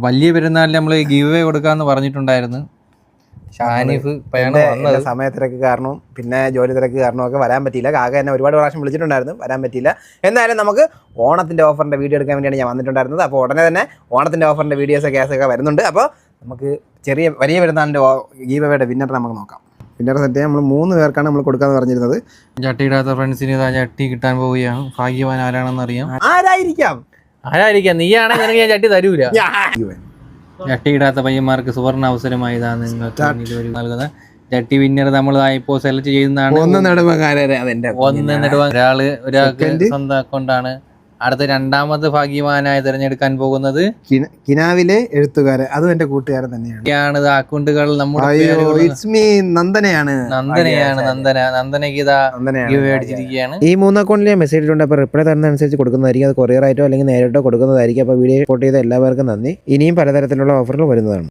വലിയ പെരുന്നാളിൽ നമ്മൾ give away കൊടുക്കാന്ന് പറഞ്ഞിട്ടുണ്ടായിരുന്നു. ഷാനിഫ് സമയത്തിരക്ക് കാരണവും പിന്നെ ജോലി തിരക്ക് കാരണവും ഒക്കെ വരാൻ പറ്റിയില്ല. കാക്ക എന്നെ ഒരുപാട് പ്രാവശ്യം വിളിച്ചിട്ടുണ്ടായിരുന്നു, വരാൻ പറ്റിയില്ല. എന്തായാലും നമുക്ക് ഓണത്തിൻ്റെ ഓഫറിൻ്റെ വീഡിയോ എടുക്കാൻ വേണ്ടിയാണ് ഞാൻ വന്നിട്ടുണ്ടായിരുന്നത്. അപ്പോൾ ഉടനെ തന്നെ ഓണത്തിൻ്റെ ഓഫറിൻ്റെ കേസൊക്കെ വരുന്നുണ്ട്. അപ്പോൾ നമുക്ക് വലിയ പെരുന്നാളിൻ്റെ ഗീവ് അവേയുടെ വിന്നർ നമുക്ക് നോക്കാം. വിന്നർ സെറ്റ് നമ്മൾ 3 പേർക്കാണ് നമ്മൾ കൊടുക്കാന്ന് പറഞ്ഞിരുന്നത്. ചട്ടിയിടാത്ത ഫ്രണ്ട്സിന് ചട്ടി കിട്ടാൻ പോവുകയാണ്. ഭാഗ്യവാൻ ആരാണെന്ന് അറിയാം. ആരായിരിക്കാം? നീയാണെങ്കിൽ നിനക്ക് ഞാൻ ചട്ടി തരൂല. ചട്ടിയിടാത്ത പയ്യന്മാർക്ക് സുവർണ അവസരമായി നിങ്ങൾക്ക് നൽകുന്ന ചട്ടി വിന്നർ നമ്മൾ ഇപ്പോൾ സെലക്ട് ചെയ്യുന്നതാണ്. ഒരാൾക്ക് സ്വന്തം അക്കൗണ്ടാണ്. അടുത്ത രണ്ടാമത് ഭാഗ്യവാനായി തിരഞ്ഞെടുക്കാൻ പോകുന്നത് കിനാവിലെ എഴുത്തുകാരൻ, അതും എന്റെ കൂട്ടുകാരൻ തന്നെയാണ്. അക്കൗണ്ടുകൾ നമ്മുടെ നന്ദനയാണ്. നന്ദനയ്ക്ക് ഇതാ അടിച്ചിരിക്കുകയാണ്. ഈ 3 അക്കൗണ്ടിലെ മെസ്സേജ് ഇട്ടുണ്ട്. അപ്പോൾ റിപ്ലൈ തരുന്നതനുസരിച്ച് കൊടുക്കുന്നതായിരിക്കും. അത് കൊറിയർ ആയിട്ടോ അല്ലെങ്കിൽ നേരിട്ടോ കൊടുക്കുന്നതായിരിക്കും. അപ്പോൾ വീഡിയോ സപ്പോർട്ട് ചെയ്ത എല്ലാവർക്കും നന്ദി. ഇനിയും പലതരത്തിലുള്ള ഓഫറുകൾ വരുന്നതാണ്.